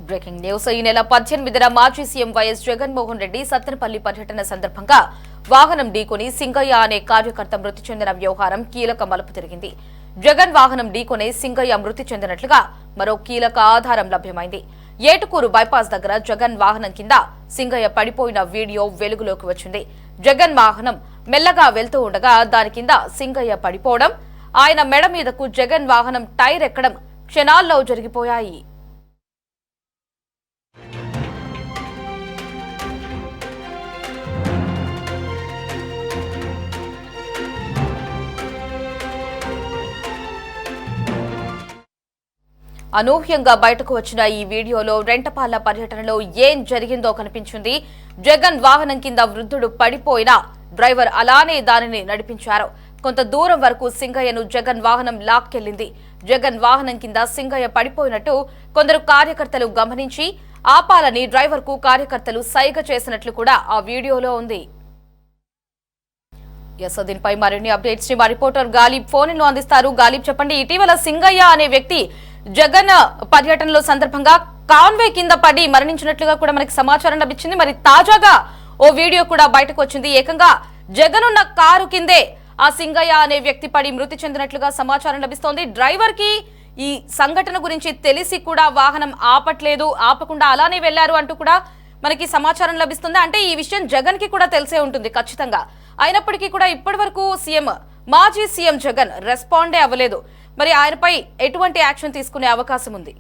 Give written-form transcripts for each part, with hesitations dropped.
Breaking news. ఈ నెల 18న మాజీ సీఎం వైఎస్ జగన్మోహన్ రెడ్డి సత్తెనపల్లి పర్యటన సందర్భంగా వాహనం ఢీకొని సింగయ్య అనే కార్యకర్త మృతి చెందిన వ్యవహారం కీలక మలుపు తిరిగింది. జగన్ వాహనం ఢీకొనే సింగయ్య మృతి చెందినట్లుగా మరో కీలక ఆధారం లభ్యమైంది. ఏటుకూరు బైపాస్ దగ్గర జగన్ వాహనం కింద సింగయ్య పడిపోయిన వీడియో వెలుగులోకి వచ్చింది. జగన్ వాహనం మెల్లగా వెళ్తూ ఉండగా దాని కింద సింగయ్య పడిపోవడం, ఆయన మెడ మీదకు జగన్ వాహనం టైర్ ఎక్కడం క్షణాల్లో జరిగిపోయాయి. అనూహ్యంగా బయటకు వచ్చిన ఈ వీడియోలో రెంటపాల పర్యటనలో ఏం జరిగిందో కనిపించింది. జగన్ వాహనం కింద వృద్ధుడు పడిపోయినా డ్రైవర్ అలానే దానిని నడిపించారు. కొంత దూరం వరకు సింగయ్యను జగన్ వాహనం లాక్కెళ్లింది. జగన్ వాహనం కింద సింగయ్య పడిపోయినట్టు కొందరు కార్యకర్తలు గమనించి ఆపాలని డ్రైవర్ కు కార్యకర్తలు సైగ చేసినట్లు కూడా ఆ వీడియోలో ఉంది. దీనిపై మరిన్ని అప్డేట్స్ ని మా రిపోర్టర్ గాలిబ్ ఫోన్ లో అందిస్తారు. గాలిబ్, చెప్పండి, ఇటీవల సింగయ్య అనే వ్యక్తి జగన్ పర్యటనలో సందర్భంగా కాన్వే కింద పడి మరణించినట్లుగా కూడా మనకి సమాచారం లభించింది. మరి తాజాగా ఓ వీడియో కూడా బయటకు వచ్చింది. ఏకంగా జగన్ ఉన్న కారు కిందే ఆ సింగయ్య అనే వ్యక్తి పడి మృతి చెందినట్లుగా సమాచారం లభిస్తోంది. డ్రైవర్ కి ఈ సంఘటన గురించి తెలిసి కూడా వాహనం ఆపట్లేదు, ఆపకుండా అలానే వెళ్లారు అంటూ కూడా మనకి సమాచారం లభిస్తుంది. అంటే ఈ విషయం జగన్ కి కూడా తెలిసే ఉంటుంది ఖచ్చితంగా. అయినప్పటికీ కూడా ఇప్పటి వరకు మాజీ సీఎం జగన్ రెస్పాండే అవ్వలేదు. మరి ఆయనపై ఎటువంటి యాక్షన్ తీసుకునే అవకాశం ఉంది?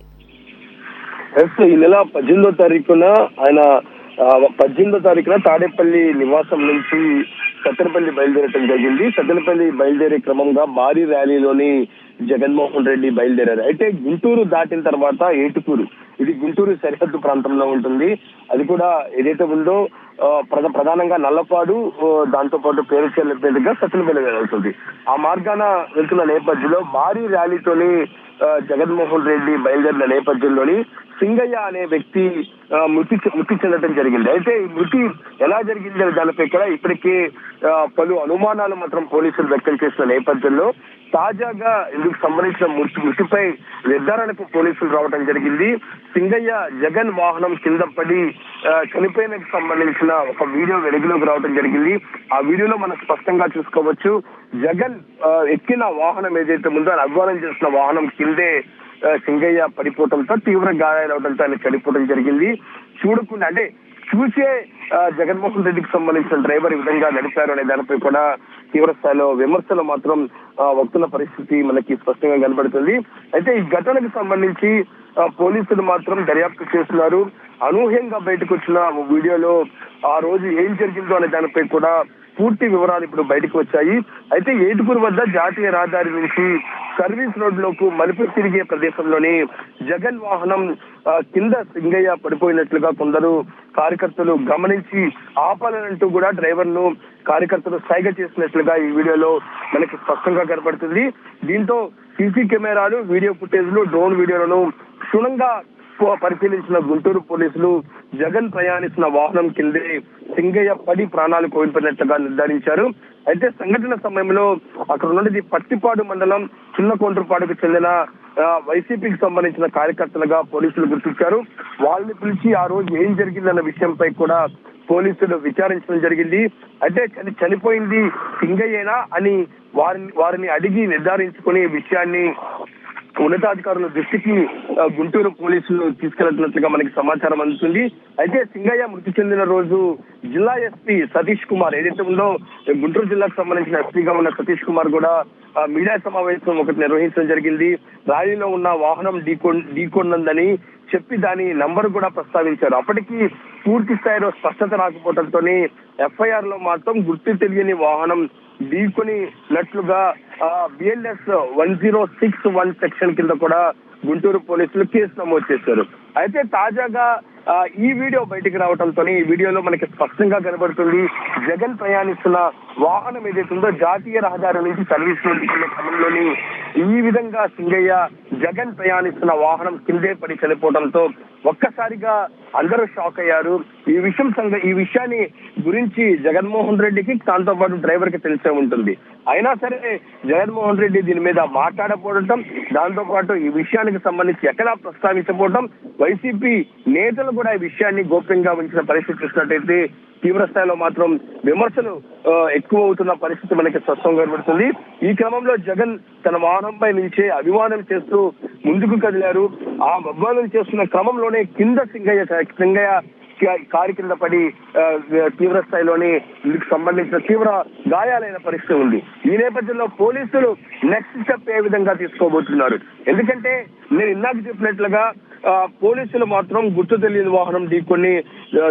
ఈ నెల 18వ తారీఖున ఆయన 18వ తారీఖున తాడేపల్లి నివాసం నుంచి సత్తెనపల్లి బయలుదేరటం జరిగింది. సత్తెనపల్లి బయలుదేరే క్రమంగా భారీ ర్యాలీలోని జగన్మోహన్ రెడ్డి బయలుదేరారు. అయితే గుంటూరు దాటిన తర్వాత ఏటుకూరు, ఇది గుంటూరు సరిహద్దు ప్రాంతంలో ఉంటుంది. అది కూడా ఏదైతే ఉందో ప్రధానంగా నల్లపాడు, దాంతో పాటు పేరుచేర్ల మీదుగా సత్తెనపల్లి వెళ్తుంది. ఆ మార్గాన వెళ్తున్న నేపథ్యంలో భారీ ర్యాలీతోని జగన్మోహన్ రెడ్డి బయలుదేరిన నేపథ్యంలోని సింగయ్య అనే వ్యక్తి మృతి చెందడం జరిగింది. అయితే ఈ మృతి ఎలా జరిగింది అనే దానిపై కూడా ఇప్పటికే పలు అనుమానాలు మాత్రం పోలీసులు వ్యక్తం చేసిన నేపథ్యంలో తాజాగా ఇందుకు సంబంధించిన మృతిపై నిర్ధారణకు పోలీసులు రావడం జరిగింది. సింగయ్య జగన్ వాహనం కింద పడి చనిపోయినకు సంబంధించిన ఒక వీడియో వెలుగులోకి రావడం జరిగింది. ఆ వీడియోలో మనం స్పష్టంగా చూసుకోవచ్చు, జగన్ ఎక్కిన వాహనం ఏదైతే ఉందో అధ్వానం చేసిన వాహనం కిందే సింగయ్య పడిపోవడంతో తీవ్ర గాయాలవడంతో ఆయన చనిపోవడం జరిగింది. చూడకుండా అంటే చూసే జగన్మోహన్ రెడ్డికి సంబంధించిన డ్రైవర్ ఈ విధంగా నడిపారు అనే దానిపై కూడా తీవ్ర స్థాయిలో విమర్శలు మాత్రం వస్తున్న పరిస్థితి మనకి స్పష్టంగా కనబడుతుంది. అయితే ఈ ఘటనకు సంబంధించి పోలీసులు మాత్రం దర్యాప్తు చేస్తున్నారు. అనూహ్యంగా బయటకు వచ్చిన వీడియోలో ఆ రోజు ఏం జరిగిందో అనే దానిపై కూడా పూర్తి వివరాలు ఇప్పుడు బయటకు వచ్చాయి. అయితే ఏటుకూరు వద్ద జాతీయ రహదారి నుంచి సర్వీస్ రోడ్ లోకి మలుపు తిరిగే ప్రదేశంలోని జగన్ వాహనం కింద సింగయ్య పడిపోయినట్లుగా కొందరు కార్యకర్తలు గమనించి ఆపాలనంటూ కూడా డ్రైవర్ ను కార్యకర్తలు సైగ చేసినట్లుగా ఈ వీడియోలో మనకి స్పష్టంగా కనబడుతుంది. దీంతో సీసీ కెమెరాలు, వీడియో ఫుటేజ్లు, డ్రోన్ వీడియోలను క్షుణ్ణంగా పరిశీలించిన గుంటూరు పోలీసులు జగన్ ప్రయాణిస్తున్న వాహనం కిందే సింగయ్య పడి ప్రాణాలు కోల్పోయినట్లుగా నిర్ధారించారు. అయితే సంఘటన సమయంలో అక్కడ ఉన్నది పత్తిపాడు మండలం చిన్నకొండ్రుపాడుకు చెందిన వైసీపీకి సంబంధించిన కార్యకర్తలుగా పోలీసులు గుర్తించారు. వాళ్ళని పిలిచి ఆ రోజు ఏం జరిగిందన్న విషయంపై కూడా పోలీసులు విచారించడం జరిగింది. అంటే చనిపోయింది సింగయ్యేనా అని వారిని అడిగి నిర్ధారించుకునే విషయాన్ని ఉన్నతాధికారుల దృష్టికి గుంటూరు పోలీసులు తీసుకెళ్తున్నట్లుగా మనకి సమాచారం అందుతుంది. అయితే సింగయ్య మృతి చెందిన రోజు జిల్లా ఎస్పీ సతీష్ కుమార్ ఏదైతే ఉందో గుంటూరు జిల్లాకు సంబంధించిన ఎస్పీగా ఉన్న సతీష్ కుమార్ కూడా మీడియా సమావేశం ఒకటి నిర్వహించడం జరిగింది. ర్యాలీలో ఉన్న వాహనం ఢీకొందని చెప్పి దాని నంబర్ కూడా ప్రస్తావించారు. అప్పటికి పూర్తి స్థాయిలో స్పష్టత రాకపోవడంతో ఎఫ్ఐఆర్ లో మాత్రం గుర్తు తెలియని వాహనం ఢీకొనినట్లుగా బిఎల్ఎస్ 1061 సెక్షన్ కింద కూడా గుంటూరు పోలీసులు కేసు నమోదు చేశారు. అయితే తాజాగా ఈ వీడియో బయటికి రావడంతో ఈ వీడియోలో మనకి స్పష్టంగా కనబడుతుంది జగన్ ప్రయాణిస్తున్న వాహనం ఏదైతే ఉందో జాతీయ రహదారి నుంచి సర్వీస్ రోడ్డుకి వెళ్లే క్రమంలోని ఈ విధంగా సింగయ్య జగన్ ప్రయాణిస్తున్న వాహనం కిందే పడి చనిపోవడంతో ఒక్కసారిగా అందరూ షాక్ అయ్యారు. ఈ విషయాన్ని గురించి జగన్మోహన్ రెడ్డికి దాంతో పాటు డ్రైవర్ కి తెలిసే ఉంటుంది. అయినా సరే జగన్మోహన్ రెడ్డి దీని మీద మాట్లాడకపోవడం, దాంతో పాటు ఈ విషయానికి సంబంధించి ఎక్కడా ప్రస్తావించకపోవడం, వైసీపీ నేతలు కూడా ఈ విషయాన్ని గోప్యంగా ఉంచిన పరిస్థితి చూసినట్టయితే తీవ్ర స్థాయిలో మాత్రం విమర్శలు ఎక్కువ అవుతున్న పరిస్థితి మనకి స్పష్టంగా కనబడుతుంది. ఈ క్రమంలో జగన్ తన వాహనంపై నుంచే అభివాదం చేస్తూ ముందుకు కదిలారు. ఆ అభివాదం చేస్తున్న క్రమంలోనే కింద సింగయ్య కారు కింద పడి తీవ్ర స్థాయిలోని ఇందుకు సంబంధించిన తీవ్ర గాయాలైన పరిస్థితి ఉంది. ఈ నేపథ్యంలో పోలీసులు నెక్స్ట్ స్టెప్ ఏ విధంగా తీసుకోబోతున్నారు? ఎందుకంటే నేను ఇందాక చెప్పినట్లుగా పోలీసులు మాత్రం గుర్తు తెలియని వాహనం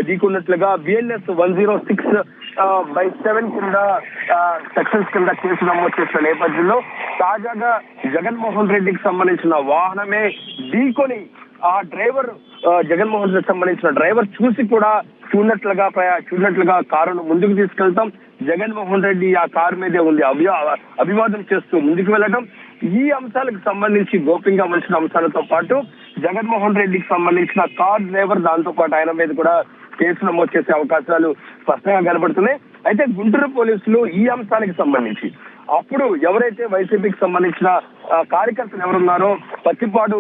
ఢీకొన్నట్లుగా BNS 106/7 కింద సెక్షన్స్ కింద కేసు నమోదు చేసిన నేపథ్యంలో తాజాగా జగన్మోహన్ రెడ్డికి సంబంధించిన వాహనమే ఢీకొని ఆ డ్రైవర్ జగన్మోహన్ రెడ్డికి సంబంధించిన డ్రైవర్ చూసినట్లుగా కారును ముందుకు తీసుకెళ్తాం. జగన్మోహన్ రెడ్డి ఆ కారు మీదే ఉంది అభివాదం చేస్తూ ముందుకు వెళ్ళడం. ఈ అంశాలకు సంబంధించి గోప్యంగా ఉంచిన అంశాలతో పాటు జగన్మోహన్ రెడ్డికి సంబంధించిన కార్ డ్రైవర్, దాంతో పాటు ఆయన మీద కూడా కేసు నమోదు చేసే అవకాశాలు స్పష్టంగా కనబడుతున్నాయి. అయితే గుంటూరు పోలీసులు ఈ అంశానికి సంబంధించి అప్పుడు ఎవరైతే వైసీపీకి సంబంధించిన కార్యకర్తలు ఎవరున్నారో పత్తిపాడు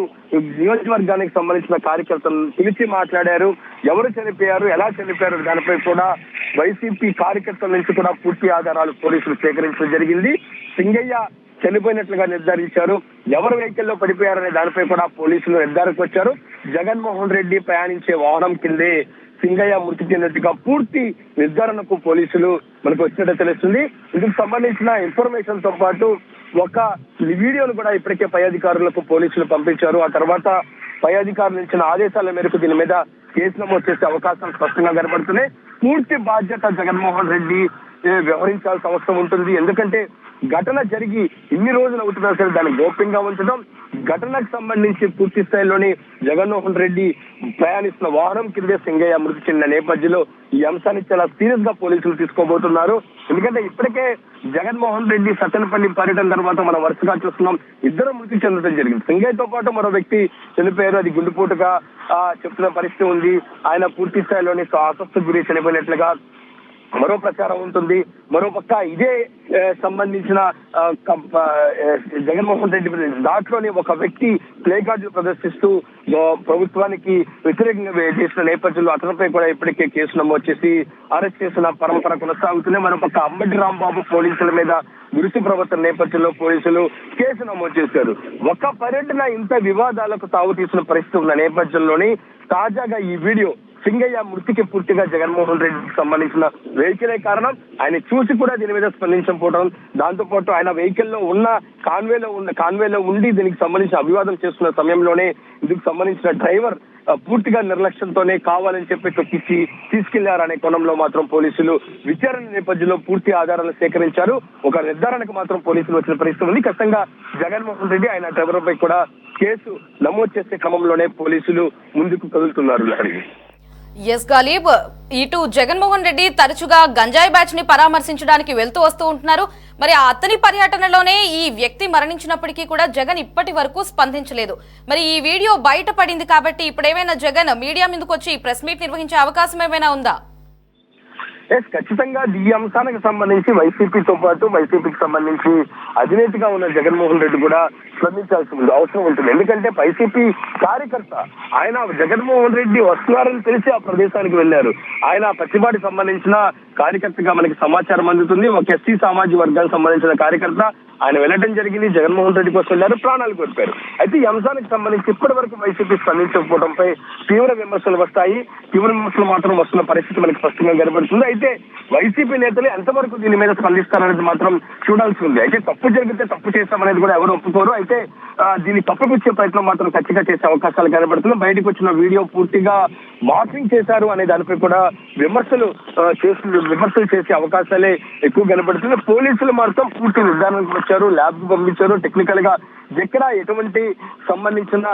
నియోజకవర్గానికి సంబంధించిన కార్యకర్తలను పిలిచి మాట్లాడారు. ఎవరు చనిపోయారు, ఎలా చనిపోయారు దానిపై కూడా వైసీపీ కార్యకర్తల నుంచి కూడా పూర్తి ఆధారాలు పోలీసులు సేకరించడం జరిగింది. సింగయ్య చనిపోయినట్లుగా నిర్ధారించారు. ఎవరు వెహికల్లో పడిపోయారనే దానిపై కూడా పోలీసులు నిర్ధారణకు వచ్చారు. జగన్మోహన్ రెడ్డి ప్రయాణించే వాహనం కిందే సింగయ్య మృతి చెందినట్టుగా పూర్తి నిర్ధారణకు పోలీసులు మనకు వచ్చినట్టు తెలుస్తుంది. ఇందుకు సంబంధించిన ఇన్ఫర్మేషన్ తో పాటు ఒక వీడియోను కూడా ఇప్పటికే పై అధికారులకు పోలీసులు పంపించారు. ఆ తర్వాత పై అధికారులు ఇచ్చిన ఆదేశాల మేరకు దీని మీద కేసు నమోదు చేసే అవకాశాలు స్పష్టంగా కనబడుతున్నాయి. పూర్తి బాధ్యత జగన్మోహన్ రెడ్డి వ్యవహరించాల్సిన అవసరం ఉంటుంది. ఎందుకంటే ఘటన జరిగి ఇన్ని రోజులు అవుతున్నా సరే దాన్ని గోప్యంగా ఉంచడం, ఘటనకు సంబంధించి పూర్తి స్థాయిలోని జగన్మోహన్ రెడ్డి ప్రయాణిస్తున్న వాహనం కిందే సింగయ్య మృతి చెందిన నేపథ్యంలో ఈ అంశాన్ని చాలా సీరియస్ గా పోలీసులు తీసుకోబోతున్నారు. ఎందుకంటే ఇప్పటికే జగన్మోహన్ రెడ్డి సత్తెనపల్లి పర్యటన తర్వాత మనం వరుసగా చూస్తున్నాం, ఇద్దరు మృతి చెందడం జరిగింది. సింగయ్యతో పాటు మరో వ్యక్తి చనిపోయారు. అది గుండెపోటుగా చెప్తున్న పరిస్థితి ఉంది. ఆయన పూర్తి స్థాయిలోని అస్వస్థకు గురి చనిపోయినట్లుగా మరో ప్రచారం ఉంటుంది. మరోపక్క ఇదే సంబంధించిన జగన్మోహన్ రెడ్డి దాంట్లోనే ఒక వ్యక్తి ప్లే కార్డులు ప్రదర్శిస్తూ ప్రభుత్వానికి వ్యతిరేకంగా చేసిన నేపథ్యంలో అతనిపై కూడా ఇప్పటికే కేసు నమోదు చేసి అరెస్ట్ చేసిన పరంపర కొనసాగుతుంది. మరోపక్క అంబటి రాంబాబు పోలీసుల మీద విరుసు ప్రవర్తన నేపథ్యంలో పోలీసులు కేసు నమోదు చేశారు. ఒక పర్యటన ఇంత వివాదాలకు తావు తీసిన పరిస్థితి ఉన్న నేపథ్యంలోని తాజాగా ఈ వీడియో సింగయ్య మృతికి పూర్తిగా జగన్మోహన్ రెడ్డికి సంబంధించిన వెహికలే కారణం. ఆయన చూసి కూడా దీని మీద స్పందించకపోవడం, దాంతో పాటు ఆయన వెహికల్లో ఉన్న కాన్వేలో ఉండి దీనికి సంబంధించిన అభివాదం చేస్తున్న సమయంలోనే ఇందుకు సంబంధించిన డ్రైవర్ పూర్తిగా నిర్లక్ష్యంతోనే కావాలని చెప్పి తొక్కించి తీసుకెళ్లారనే కోణంలో మాత్రం పోలీసులు విచారణ నేపథ్యంలో పూర్తి ఆధారాలు సేకరించారు. ఒక నిర్ధారణకు మాత్రం పోలీసులు వచ్చిన పరిస్థితి ఉంది. ఖచ్చితంగా జగన్మోహన్ రెడ్డి ఆయన డ్రైవర్ పై కూడా కేసు నమోదు చేసే క్రమంలోనే పోలీసులు ముందుకు కదులుతున్నారు. ఎస్ గాలిబ్, ఇటు జగన్మోహన్ రెడ్డి తరచుగా గంజాయి బ్యాచ్ ని పరామర్శించడానికి వెళ్తూ వస్తూ ఉంటున్నారు. మరి అతని పర్యటనలోనే ఈ వ్యక్తి మరణించినప్పటికీ కూడా జగన్ ఇప్పటి వరకు స్పందించలేదు. మరి ఈ వీడియో బయటపడింది కాబట్టి ఇప్పుడేమైనా జగన్ మీడియా ముందుకు వచ్చి ప్రెస్ మీట్ నిర్వహించే అవకాశం ఏమైనా ఉందా? ఖచ్చితంగా ఈ అంశానికి సంబంధించి వైసీపీతో పాటు వైసీపీకి సంబంధించి అధినేతగా ఉన్న జగన్మోహన్ రెడ్డి కూడా స్పందించాల్సిన అవసరం ఉంటుంది. ఎందుకంటే వైసీపీ కార్యకర్త ఆయన జగన్మోహన్ రెడ్డి వస్తున్నారని తెలిసి ఆ ప్రదేశానికి వెళ్లారు. ఆయన పచ్చిపాటికి సంబంధించిన కార్యకర్తగా మనకి సమాచారం అందుతుంది. ఒక ఎస్సీ సామాజిక వర్గానికి సంబంధించిన కార్యకర్త ఆయన వెళ్ళడం జరిగింది. జగన్మోహన్ రెడ్డి కోసం వెళ్లారు, ప్రాణాలు కోల్పోయారు. అయితే ఈ అంశానికి సంబంధించి ఇప్పటి వరకు వైసీపీ స్పందించకపోవడంపై తీవ్ర విమర్శలు వస్తాయి. తీవ్ర విమర్శలు మాత్రం వస్తున్న పరిస్థితి మనకి స్పష్టంగా కనబడుతుంది. అయితే వైసీపీ నేతలు ఎంతవరకు దీని మీద స్పందిస్తారనేది మాత్రం చూడాల్సి ఉంది. అయితే తప్పు జరిగితే తప్పు చేస్తామనేది కూడా ఎవరు ఒప్పుకోరు. అయితే దీన్ని తప్పుపిచ్చే ప్రయత్నం మాత్రం ఖచ్చితంగా చేసే అవకాశాలు కనబడుతున్నాయి. బయటకు వచ్చిన వీడియో పూర్తిగా మార్ఫింగ్ చేశారు అనే దానిపై కూడా విమర్శలు చేసే అవకాశాలే ఎక్కువ కనబడుతుంది. పోలీసులు మాత్రం పూర్తి నిర్ధారణకు వచ్చారు, ల్యాబ్ కు పంపించారు. టెక్నికల్ గా ఎక్కడ ఎటువంటి సంబంధించిన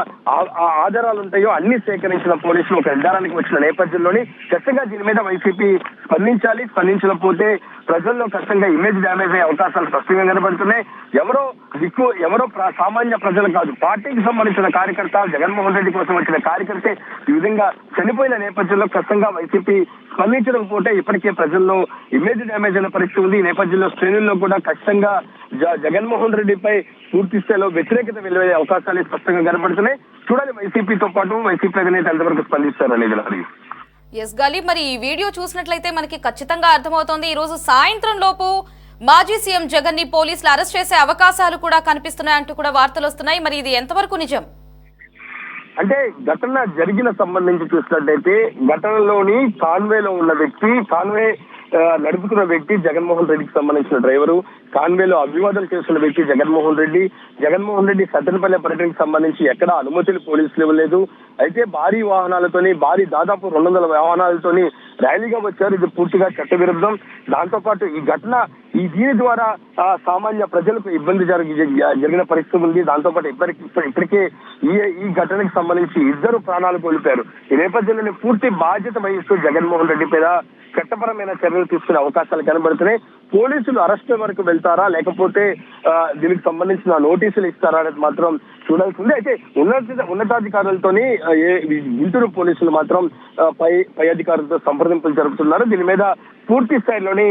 ఆధారాలు ఉంటాయో అన్ని సేకరించిన పోలీసులు ఒక నిర్ధారానికి వచ్చిన నేపథ్యంలోని ఖచ్చితంగా దీని మీద వైసీపీ స్పందించకపోతే ప్రజల్లో ఖచ్చితంగా ఇమేజ్ డ్యామేజ్ అయ్యే అవకాశాలు స్పష్టంగా కనబడుతున్నాయి. ఎవరో సామాన్య ప్రజలు కాదు, పార్టీకి సంబంధించిన కార్యకర్త, జగన్మోహన్ రెడ్డి కోసం వచ్చిన కార్యకర్తే ఈ విధంగా చనిపోయిన నేపథ్యంలో ఖచ్చితంగా వైసీపీ స్పందించకపోతే ఇప్పటికే ప్రజల్లో ఇమేజ్ డ్యామేజ్ అయిన పరిస్థితి ఉంది. ఈ నేపథ్యంలో శ్రేణుల్లో కూడా ఖచ్చితంగా జగన్మోహన్ రెడ్డిపై పూర్తి స్థాయిలో వ్యతిరేకత వెలువడే అవకాశాలు స్పష్టంగా కనబడుతున్నాయి. చూడాలి వైసీపీతో పాటు వైసీపీ అధినేత ఎంతవరకు స్పందిస్తారు అనేది. ఎస్ గాలిబ్, మరి ఈ వీడియో చూసినట్లయితే మనకి ఖచ్చితంగా అర్థమవుతోంది ఈ రోజు సాయంత్రం లోపు మాజీ సీఎం జగన్ ని పోలీసులు అరెస్ట్ చేసే అవకాశాలు కూడా కనిపిస్తున్నాయంటూ కూడా వార్తలు వస్తున్నాయి. మరి ఇది ఎంతవరకు నిజం? అంటే ఘటన జరిగిన సంబంధించి చూసినట్టయితే ఘటనలోని కాన్వేలో ఉన్న వ్యక్తి, కాన్వే నడుపుతున్న వ్యక్తి జగన్మోహన్ రెడ్డికి సంబంధించిన డ్రైవరు, కాన్వేలో అభివాదం చేస్తున్న వ్యక్తి జగన్మోహన్ రెడ్డి సత్తెనపల్లి పర్యటనకు సంబంధించి ఎక్కడ అనుమతులు పోలీసులు ఇవ్వలేదు. అయితే భారీ వాహనాలతోని దాదాపు 200 వాహనాలతోని ర్యాలీగా వచ్చారు. ఇది పూర్తిగా చట్టవిరుద్ధం. దాంతో పాటు ఈ ఘటన దీని ద్వారా సామాన్య ప్రజలకు ఇబ్బంది జరిగిన పరిస్థితి ఉంది. దాంతో పాటు ఇప్పటికే ఈ ఘటనకు సంబంధించి 2 ప్రాణాలు కోల్పోయారు. ఈ నేపథ్యంలోనే పూర్తి బాధ్యత వహిస్తూ జగన్మోహన్ రెడ్డి మీద చట్టపరమైన చర్యలు తీసుకునే అవకాశాలు కనబడుతున్నాయి. పోలీసులు అరెస్ట్ వరకు వెళ్తారా, లేకపోతే దీనికి సంబంధించిన నోటీసులు ఇస్తారా అనేది మాత్రం చూడాల్సిందే. అయితే ఉన్నతాధికారులతోని గుంటూరు పోలీసులు మాత్రం పై అధికారులతో సంప్రదింపులు జరుపుతున్నారు. దీని మీద పూర్తి స్థాయిలోని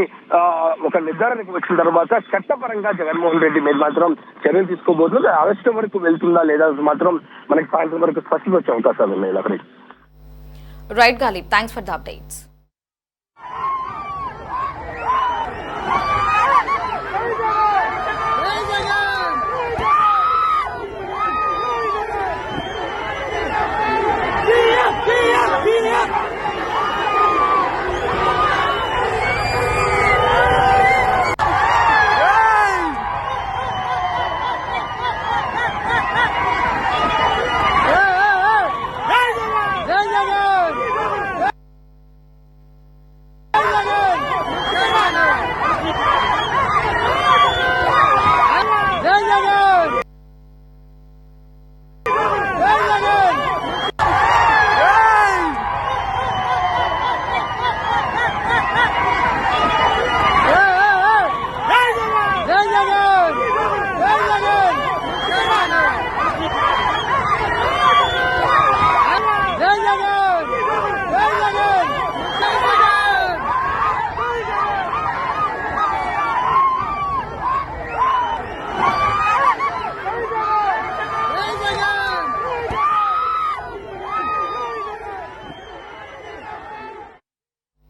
ఒక నిర్ధారణకు వచ్చిన తర్వాత చట్టపరంగా జగన్మోహన్ రెడ్డి మీద మాత్రం చర్యలు తీసుకోబోతున్నారు. అరెస్ట్ వరకు వెళ్తుందా లేదా మాత్రం మనకి సాయంత్రం వరకు స్పష్టత వచ్చే అవకాశాలు ఉన్నాయి. Right Ghalib, thanks for the updates.